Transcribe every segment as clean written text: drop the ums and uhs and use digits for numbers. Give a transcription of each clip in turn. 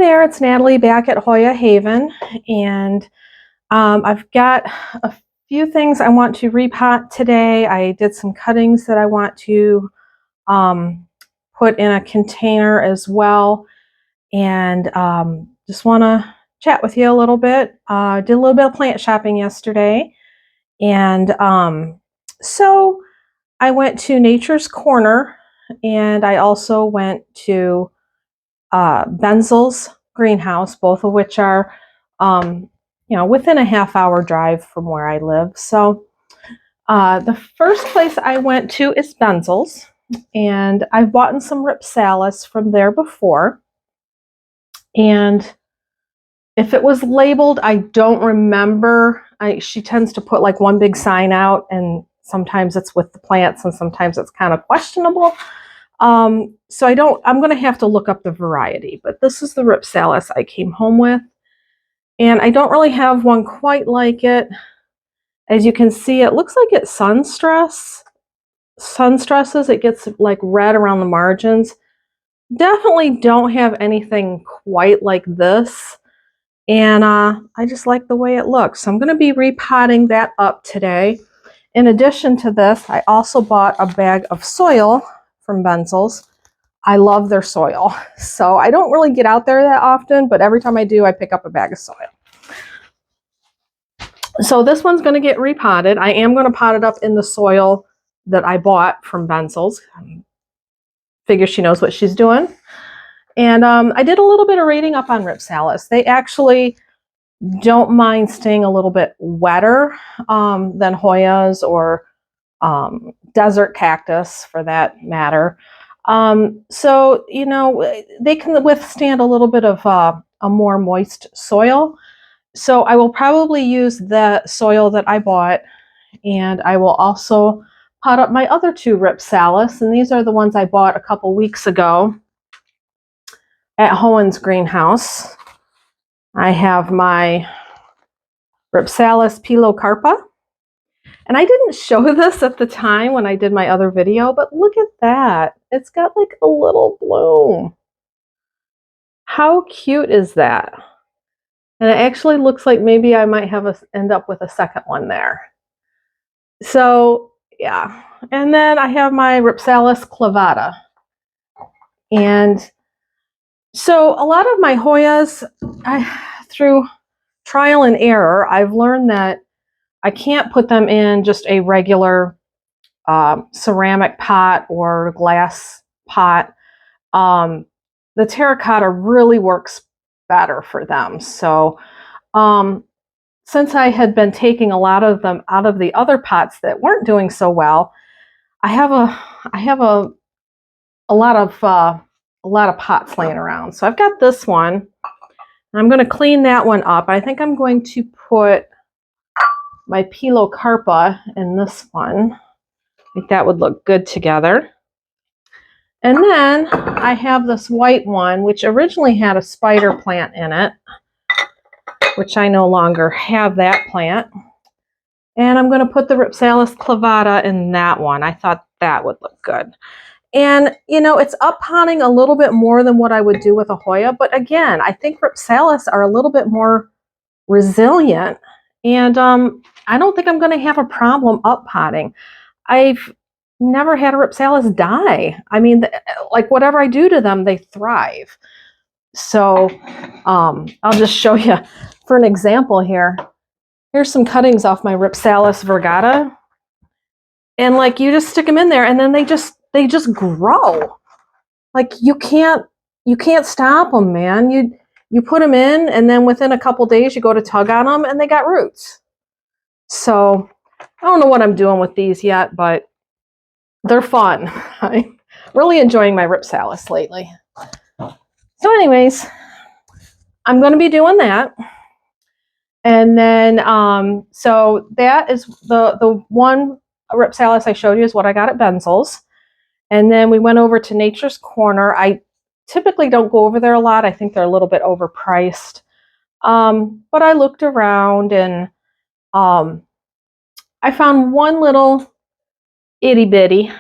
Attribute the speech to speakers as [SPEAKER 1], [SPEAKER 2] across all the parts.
[SPEAKER 1] there, it's Natalie back at Hoya Haven, and I've got a few things I want to repot today. I did some cuttings that I want to put in a container as well, and just want to chat with you a little bit. Did a little bit of plant shopping yesterday, and so I went to Nature's Corner, and I also went to Benzel's greenhouse, both of which are, within a half-hour drive from where I live. So the first place I went to is Benzel's, and I've bought some Rhipsalis from there before. And if it was labeled, I don't remember. She tends to put like one big sign out, and sometimes it's with the plants, and sometimes it's kind of questionable. So I'm going to have to look up the variety, but this is the Rhipsalis I came home with, and I don't really have one quite like it. As you can see, it looks like it sun stresses. It gets like red around the margins. Definitely don't have anything quite like this, and I just like the way it looks. So I'm going to be repotting that up today. In addition to this, I also bought a bag of soil from Benzel's. I love their soil. So I don't really get out there that often, but every time I do, I pick up a bag of soil. So this one's going to get repotted. I am going to pot it up in the soil that I bought from Benzel's. Figure she knows what she's doing. And I did a little bit of reading up on Rhipsalis. They actually don't mind staying a little bit wetter than Hoyas or desert cactus for that matter. So, they can withstand a little bit of a more moist soil. So I will probably use the soil that I bought, and I will also pot up my other two Rhipsalis, and these are the ones I bought a couple weeks ago at Hohen's greenhouse. I have my Rhipsalis pilocarpa. And I didn't show this at the time when I did my other video, but look at that. It's got like a little bloom. How cute is that? And it actually looks like maybe I might end up with a second one there. So yeah. And then I have my Rhipsalis clavata. And so a lot of my Hoyas, through trial and error, I've learned that I can't put them in just a regular ceramic pot or glass pot. The terracotta really works better for them. So since I had been taking a lot of them out of the other pots that weren't doing so well, I have a lot of pots laying around. So I've got this one. I'm going to clean that one up. I think I'm going to put my pilocarpa in this one. I think that would look good together. And then I have this white one, which originally had a spider plant in it, which I no longer have that plant. And I'm going to put the Rhipsalis clavata in that one. I thought that would look good. And, it's up potting a little bit more than what I would do with a Hoya. But again, I think Rhipsalis are a little bit more resilient. And I don't think I'm going to have a problem up potting. I've never had a Rhipsalis die. I mean, like whatever I do to them, they thrive. So I'll just show you for an example here. Here's some cuttings off my Rhipsalis virgata. And like you just stick them in there and then they just grow. Like you can't stop them, man. You put them in and then within a couple days you go to tug on them and they got roots. So I don't know what I'm doing with these yet, but they're fun. I'm really enjoying my Rhipsalis lately. So anyways, I'm going to be doing that. And then, so that is the one Rhipsalis I showed you is what I got at Benzel's. And then we went over to Nature's Corner. I typically don't go over there a lot. I think they're a little bit overpriced. But I looked around and I found one little itty bitty.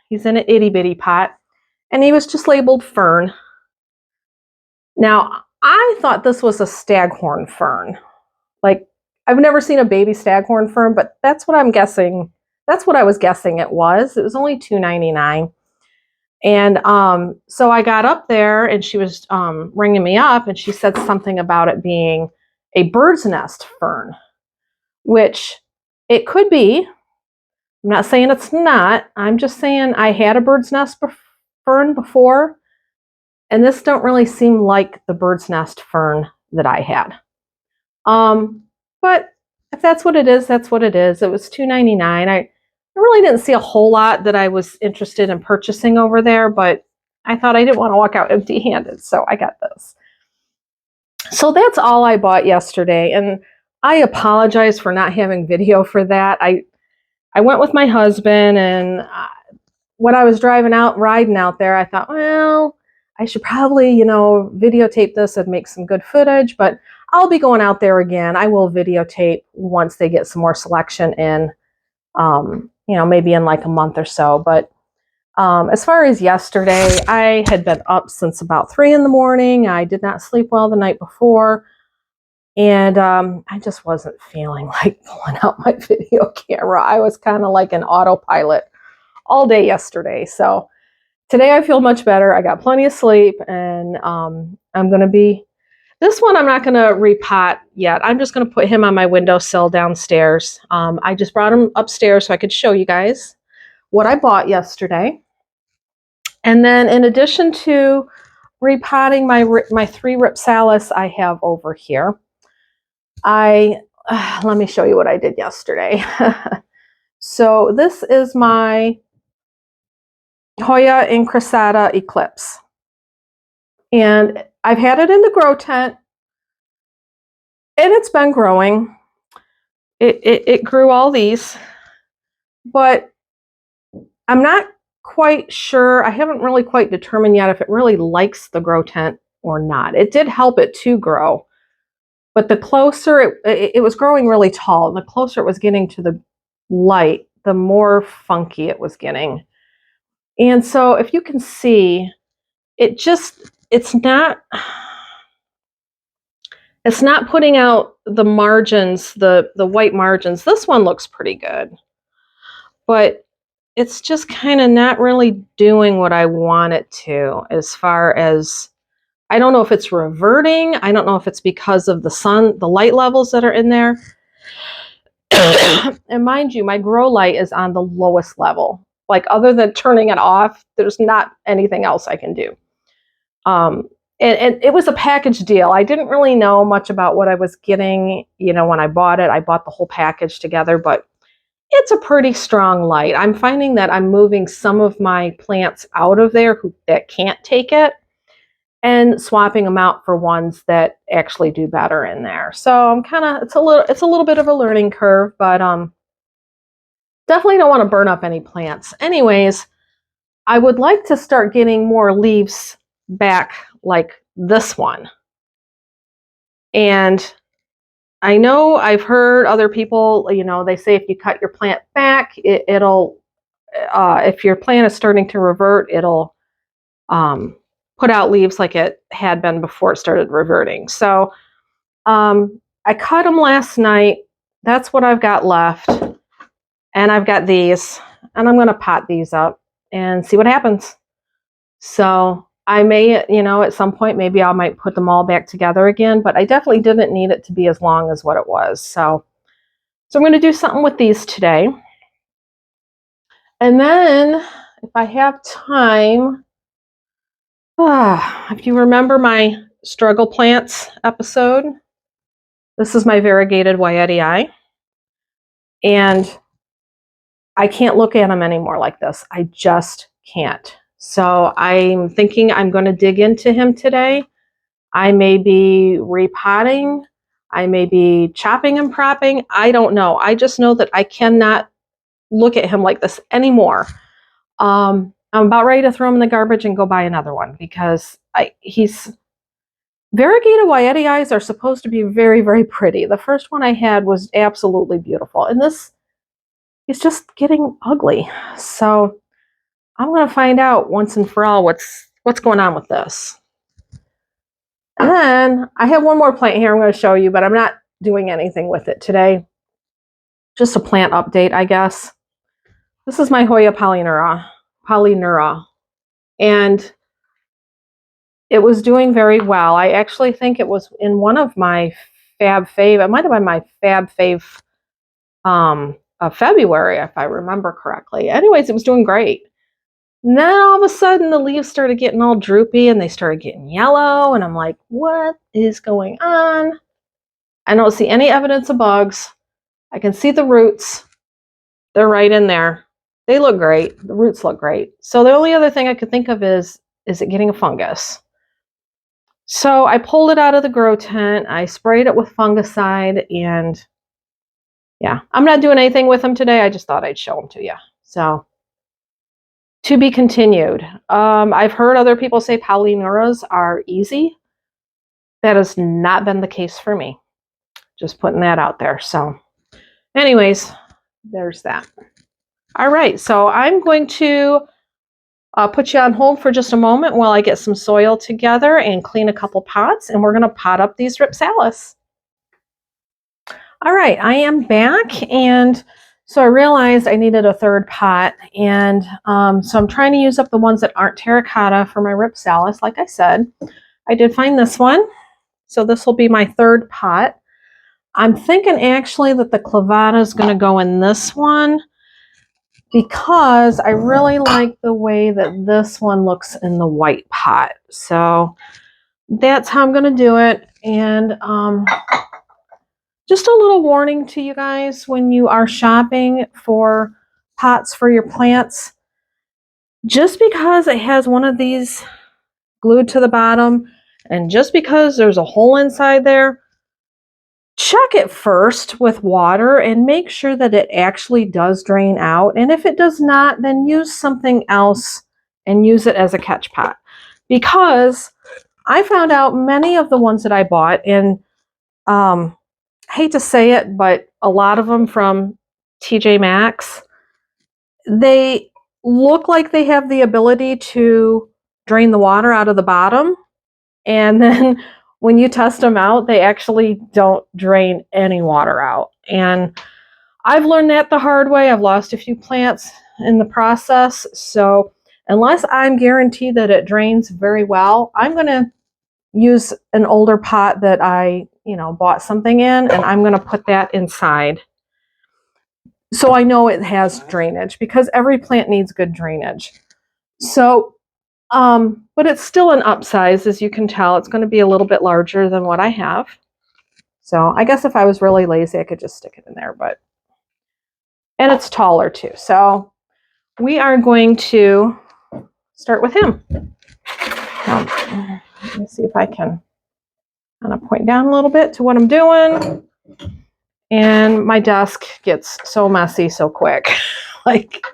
[SPEAKER 1] He's in an itty bitty pot. And he was just labeled fern. Now, I thought this was a staghorn fern. Like, I've never seen a baby staghorn fern, but that's what I'm guessing. That's what I was guessing it was. It was only $2.99. And so I got up there and she was ringing me up and she said something about it being a bird's nest fern, which it could be. I'm not saying it's not. I'm just saying I had a bird's nest fern before, and this don't really seem like the bird's nest fern that I had. But if that's what it is, that's what it is. It was $2.99. I really didn't see a whole lot that I was interested in purchasing over there, but I thought I didn't want to walk out empty-handed, so I got this. So that's all I bought yesterday, and I apologize for not having video for that. I went with my husband, and when I was riding out there, I thought, well, I should probably, videotape this and make some good footage, but I'll be going out there again. I will videotape once they get some more selection in, maybe in like a month or so. But as far as yesterday, I had been up since about 3 in the morning. I did not sleep well the night before. And I just wasn't feeling like pulling out my video camera. I was kind of like an autopilot all day yesterday. So today I feel much better. I got plenty of sleep, and I'm going to be, this one I'm not going to repot yet. I'm just going to put him on my windowsill downstairs. I just brought him upstairs so I could show you guys what I bought yesterday. And then in addition to repotting my 3 Rhipsalis I have over here, let me show you what I did yesterday. So this is my Hoya incrusata Eclipse. And I've had it in the grow tent, and it's been growing. It grew all these, but I'm not quite sure. I haven't really quite determined yet if it really likes the grow tent or not. It did help it to grow, but the closer it was growing really tall, and the closer it was getting to the light, the more funky it was getting. And so if you can see, it's not putting out the margins, the white margins. This one looks pretty good, but it's just kind of not really doing what I want it to, as far as, I don't know if it's reverting. I don't know if it's because of the light levels that are in there. And mind you, my grow light is on the lowest level. Like, other than turning it off, there's not anything else I can do. And it was a package deal. I didn't really know much about what I was getting, when I bought it. I bought the whole package together, but it's a pretty strong light. I'm finding that I'm moving some of my plants out of there that can't take it, and swapping them out for ones that actually do better in there. So I'm it's a little bit of a learning curve, but definitely don't want to burn up any plants. Anyways, I would like to start getting more leaves back like this one. And I know I've heard other people, they say if you cut your plant back, it'll, if your plant is starting to revert, it'll put out leaves like it had been before it started reverting. So I cut them last night. That's what I've got left. And I've got these, and I'm going to pot these up and see what happens. So I may, at some point, maybe I might put them all back together again, but I definitely didn't need it to be as long as what it was. So I'm going to do something with these today. And then if I have time, if you remember my struggle plants episode, this is my variegated Wyetii. And I can't look at them anymore like this. I just can't. So I'm thinking I'm going to dig into him today. I may be repotting. I may be chopping and propping. I don't know. I just know that I cannot look at him like this anymore. I'm about ready to throw him in the garbage and go buy another one, because variegated Wyetii are supposed to be very, very pretty. The first one I had was absolutely beautiful, and this is just getting ugly. So I'm going to find out once and for all what's going on with this. And then I have one more plant here I'm going to show you, but I'm not doing anything with it today. Just a plant update, I guess. This is my Hoya polyneura. And it was doing very well. I actually think it was in one of my Fab Fave. It might have been my Fab Fave of February, if I remember correctly. Anyways, it was doing great. And then all of a sudden, the leaves started getting all droopy and they started getting yellow. And I'm like, what is going on? I don't see any evidence of bugs. I can see the roots. They're right in there. They look great. The roots look great. So the only other thing I could think of is it getting a fungus? So I pulled it out of the grow tent. I sprayed it with fungicide, and yeah, I'm not doing anything with them today. I just thought I'd show them to you. So to be continued. I've heard other people say polyneuras are easy. That has not been the case for me. Just putting that out there. So anyways, there's that. All right, so I'm going to put you on hold for just a moment while I get some soil together and clean a couple pots, and we're going to pot up these Rhipsalis. All right, I am back, and so I realized I needed a third pot, and so I'm trying to use up the ones that aren't terracotta for my Rhipsalis. Like I said, I did find this one, so this will be my third pot. I'm thinking actually that the clavata is going to go in this one, because I really like the way that this one looks in the white pot. So that's how I'm going to do it. And just a little warning to you guys when you are shopping for pots for your plants. Just because it has one of these glued to the bottom, and just because there's a hole inside there, check it first with water and make sure that it actually does drain out. And if it does not, then use something else and use it as a catch pot. Because I found out many of the ones that I bought, and I hate to say it, but a lot of them from TJ Maxx, they look like they have the ability to drain the water out of the bottom. And then when you test them out, they actually don't drain any water out. And I've learned that the hard way. I've lost a few plants in the process. So unless I'm guaranteed that it drains very well, I'm going to use an older pot that I, bought something in, and I'm going to put that inside. So I know it has drainage, because every plant needs good drainage. So but it's still an upsize, as you can tell. It's going to be a little bit larger than what I have. So I guess if I was really lazy, I could just stick it in there. And it's taller too. So we are going to start with him. Let me see if I can kind of point down a little bit to what I'm doing. And my desk gets so messy so quick. Like,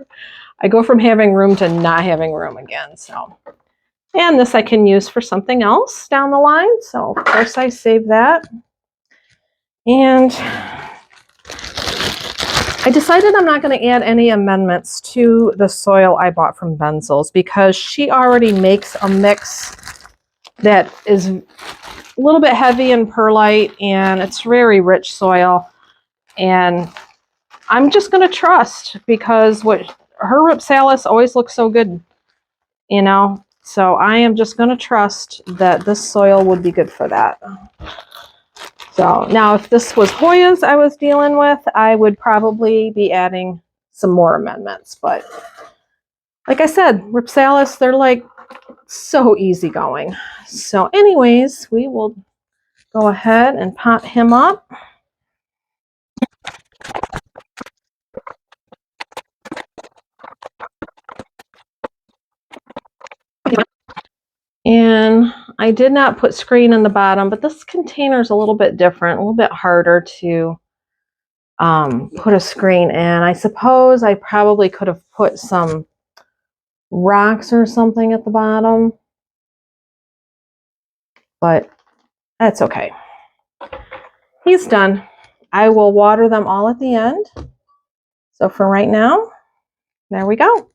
[SPEAKER 1] I go from having room to not having room again. So. And this I can use for something else down the line. So of course I save that. And I decided I'm not going to add any amendments to the soil I bought from Benzel's, because she already makes a mix that is a little bit heavy in perlite, and it's very rich soil. And I'm just going to trust, because her Rhipsalis always looks so good, So I am just going to trust that this soil would be good for that. So now if this was Hoya's I was dealing with, I would probably be adding some more amendments. But like I said, Rhipsalis, they're like so easygoing. So anyways, we will go ahead and pot him up. And I did not put screen in the bottom, but this container is a little bit different, a little bit harder to put a screen in. I suppose I probably could have put some rocks or something at the bottom, but that's okay. He's done. I will water them all at the end. So for right now, there we go.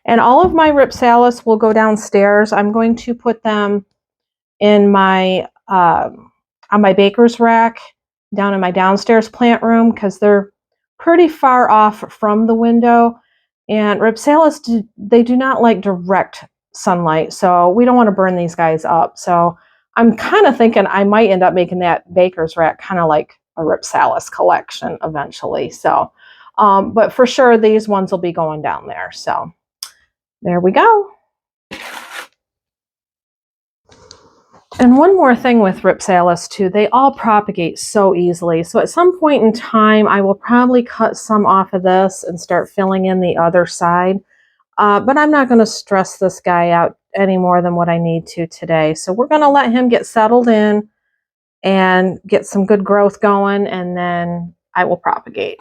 [SPEAKER 1] And all of my Rhipsalis will go downstairs. I'm going to put them in my on my baker's rack down in my downstairs plant room because they're pretty far off from the window. And Rhipsalis, they do not like direct sunlight, so we don't want to burn these guys up. So I'm kind of thinking I might end up making that baker's rack kind of like a Rhipsalis collection eventually. So, but for sure, these ones will be going down there. So there we go. And one more thing with Rhipsalis too, they all propagate so easily. So at some point in time, I will probably cut some off of this and start filling in the other side. But I'm not going to stress this guy out any more than what I need to today. So we're going to let him get settled in and get some good growth going, and then I will propagate.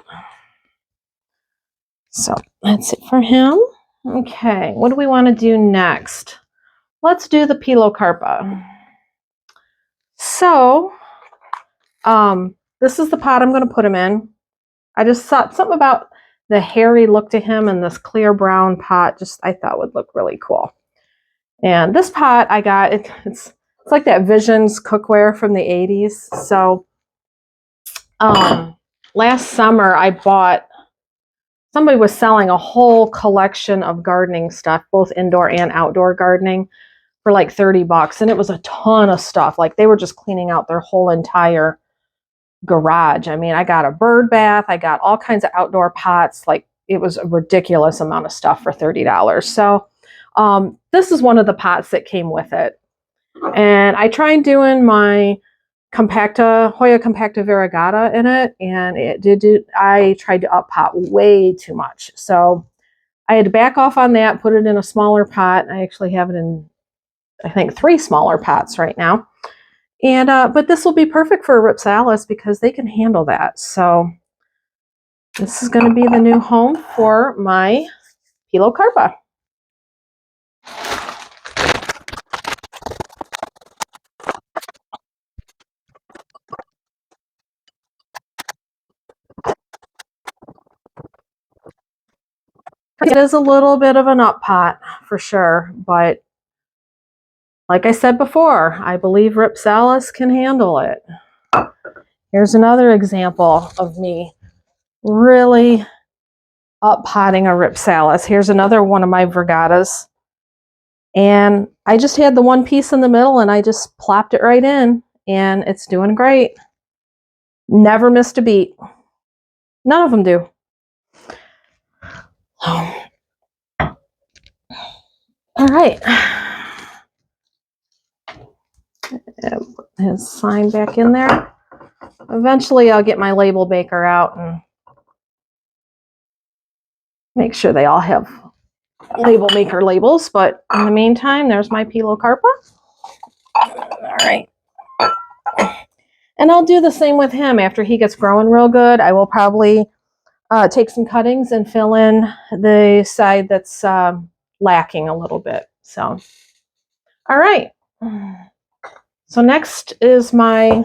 [SPEAKER 1] So that's it for him. Okay, what do we want to do next? Let's do the Pilocarpa. So this is the pot I'm going to put him in. I just thought something about the hairy look to him and this clear brown pot just I thought would look really cool. And this pot I got, it's like that Visions cookware from the 80s. So last summer I bought, somebody was selling a whole collection of gardening stuff, both indoor and outdoor gardening, for like 30 bucks. And it was a ton of stuff. Like they were just cleaning out their whole entire garage. I mean, I got a bird bath. I got all kinds of outdoor pots. Like it was a ridiculous amount of stuff for $30. So this is one of the pots that came with it. And I tried doing my Hoya compacta variegata in it, and I tried to up pot way too much. So I had to back off on that, put it in a smaller pot. I actually have it in, I think, 3 smaller pots right now. And but this will be perfect for Rhipsalis because they can handle that. So this is going to be the new home for my Pilocarpa. It is a little bit of an up pot for sure, but like I said before, I believe Rhipsalis can handle it. Here's another example of me really up potting a Rhipsalis. Here's another one of my Vergatas. And I just had the one piece in the middle and I just plopped it right in and it's doing great. Never missed a beat. None of them do. All right. Put his sign back in there. Eventually I'll get my label maker out and make sure they all have label maker labels, but in the meantime, there's my Pilocarpa. All right. And I'll do the same with him. After he gets growing real good, I will probably take some cuttings and fill in the side that's lacking a little bit. So, all right. So next is my,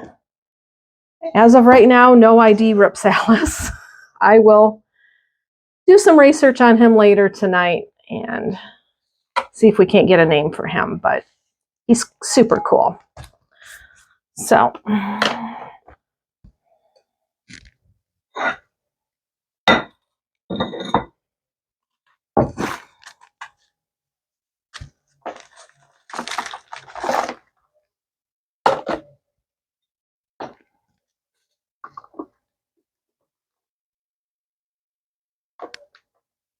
[SPEAKER 1] as of right now, no ID Rhipsalis. I will do some research on him later tonight and see if we can't get a name for him, but he's super cool. So,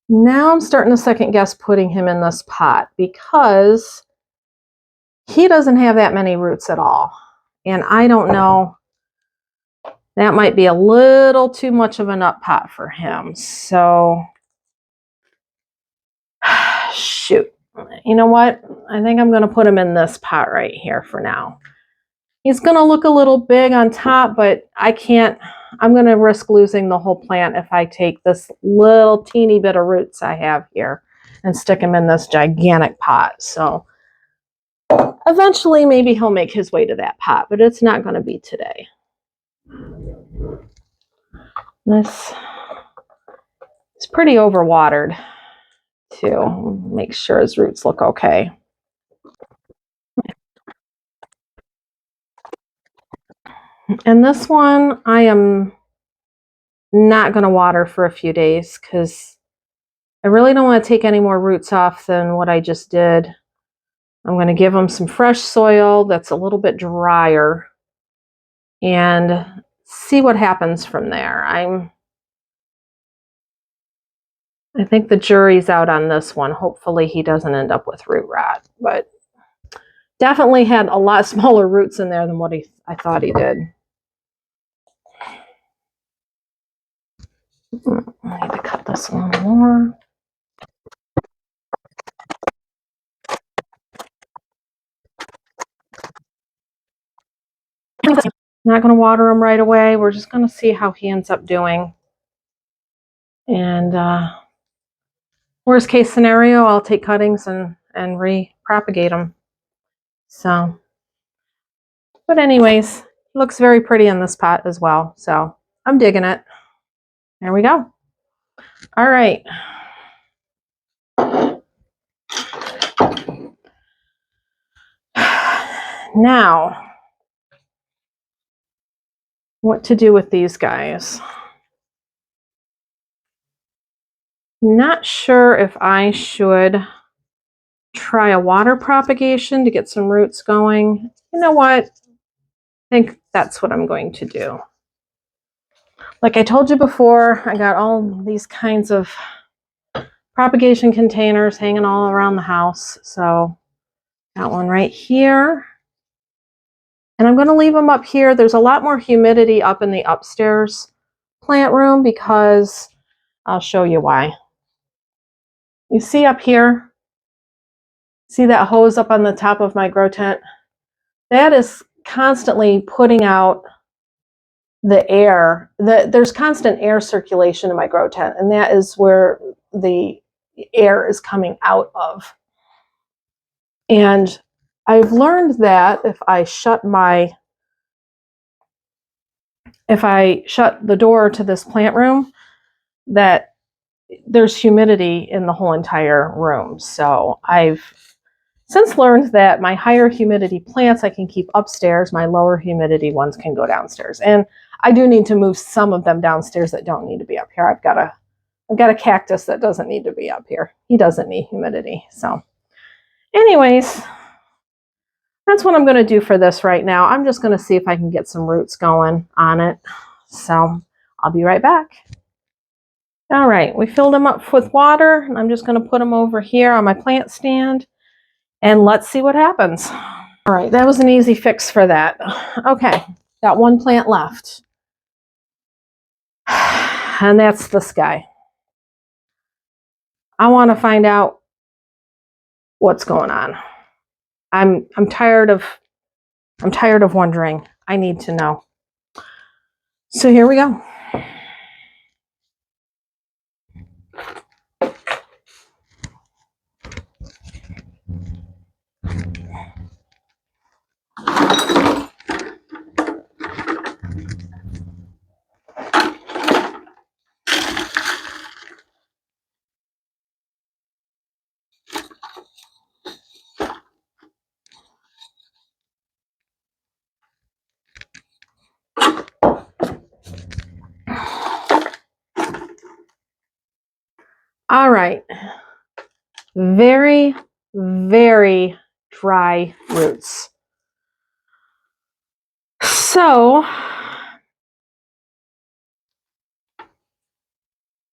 [SPEAKER 1] now I'm starting to second guess putting him in this pot because he doesn't have that many roots at all. And I don't know, that might be a little too much of an up pot for him. So, shoot. You know what? I think I'm going to put him in this pot right here for now. He's going to look a little big on top, but I can't, I'm going to risk losing the whole plant if I take this little teeny bit of roots I have here and stick him in this gigantic pot. So eventually maybe he'll make his way to that pot, but it's not going to be today. This is pretty overwatered too. Make sure his roots look okay. And this one, I am not going to water for a few days because I really don't want to take any more roots off than what I just did. I'm going to give them some fresh soil that's a little bit drier and see what happens from there. I think the jury's out on this one. Hopefully he doesn't end up with root rot, but definitely had a lot smaller roots in there than what I thought he did. I need to cut this one more. Not going to water him right away. We're just going to see how he ends up doing. And worst case scenario, I'll take cuttings and re-propagate them. So, but anyways, it looks very pretty in this pot as well. So I'm digging it. There we go. All right. Now, what to do with these guys? Not sure if I should try a water propagation to get some roots going. You know what? I think that's what I'm going to do. Like I told you before, I got all these kinds of propagation containers hanging all around the house. So got one right here. And I'm going to leave them up here. There's a lot more humidity up in the upstairs plant room because I'll show you why. You see up here, see that hose up on the top of my grow tent? That is constantly putting out the air. There's constant air circulation in my grow tent, and that is where the air is coming out of. And I've learned that if I shut the door to this plant room, that there's humidity in the whole entire room. So I've since learned that my higher humidity plants I can keep upstairs, my lower humidity ones can go downstairs. And I do need to move some of them downstairs that don't need to be up here. I've got a cactus that doesn't need to be up here. He doesn't need humidity. So anyways, that's what I'm going to do for this right now. I'm just going to see if I can get some roots going on it. So I'll be right back. All right, we filled them up with water, and I'm just going to put them over here on my plant stand, and let's see what happens. All right, that was an easy fix for that. Okay, got one plant left, and that's this guy. I want to find out what's going on. I'm tired of wondering. I need to know. So here we go. All right. Very, very dry roots. So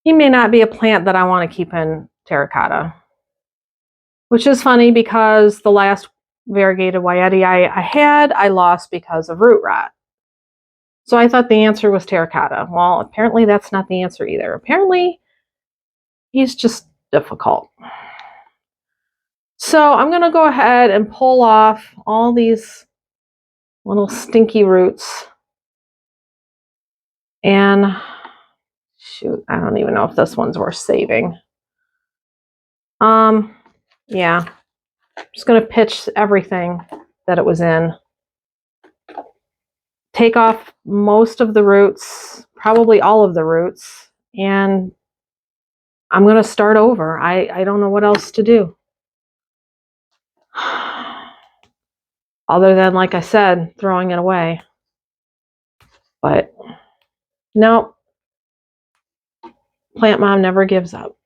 [SPEAKER 1] he may not be a plant that I want to keep in terracotta, which is funny because the last variegated Waieti I lost because of root rot. So I thought the answer was terracotta. Well, apparently that's not the answer either. Apparently he's just difficult. So I'm going to go ahead and pull off all these little stinky roots. And shoot, I don't even know if this one's worth saving. Yeah, I'm just going to pitch everything that it was in. Take off most of the roots, probably all of the roots, and I'm going to start over. I don't know what else to do. Other than, like I said, throwing it away. But no, plant mom never gives up.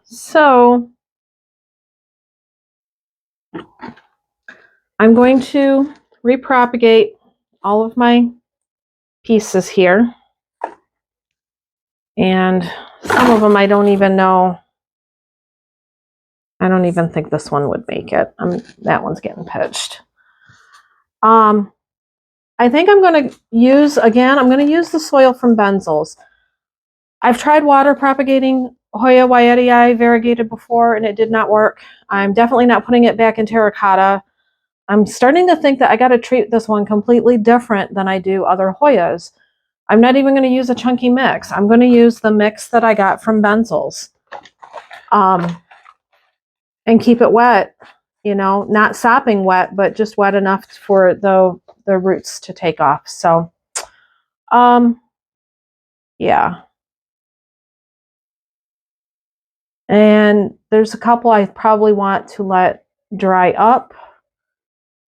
[SPEAKER 1] So I'm going to repropagate all of my pieces here. And some of them I don't even know. I don't even think this one would make it. That one's getting pitched. I think I'm going to use the soil from Benzels. I've tried water propagating Hoya wyetii variegated before, and it did not work. I'm definitely not putting it back in terracotta. I'm starting to think that I got to treat this one completely different than I do other Hoyas. I'm not even going to use a chunky mix. I'm going to use the mix that I got from Benzels. And keep it wet, you know, not sopping wet, but just wet enough for the roots to take off. So, yeah. And there's a couple I probably want to let dry up.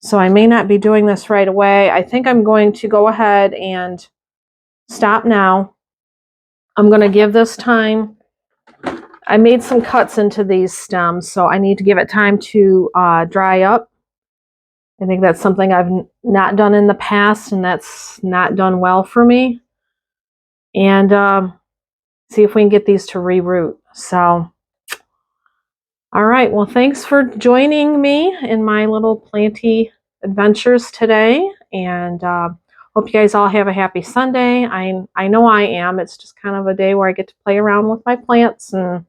[SPEAKER 1] So I may not be doing this right away. I think I'm going to go ahead and stop now. I'm going to give this time. I made some cuts into these stems, so I need to give it time to dry up. I think that's something I've not done in the past, and that's not done well for me. And see if we can get these to reroot. So, all right. Well, thanks for joining me in my little planty adventures today. And hope you guys all have a happy Sunday. I know I am. It's just kind of a day where I get to play around with my plants. And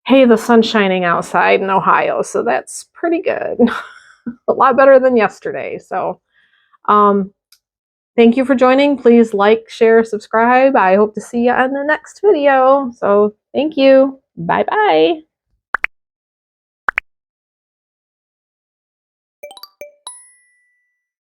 [SPEAKER 1] hey, the sun's shining outside in Ohio, so that's pretty good. A lot better than yesterday. So, thank you for joining. Please like, share, subscribe. I hope to see you on the next video. So thank you. Bye-bye.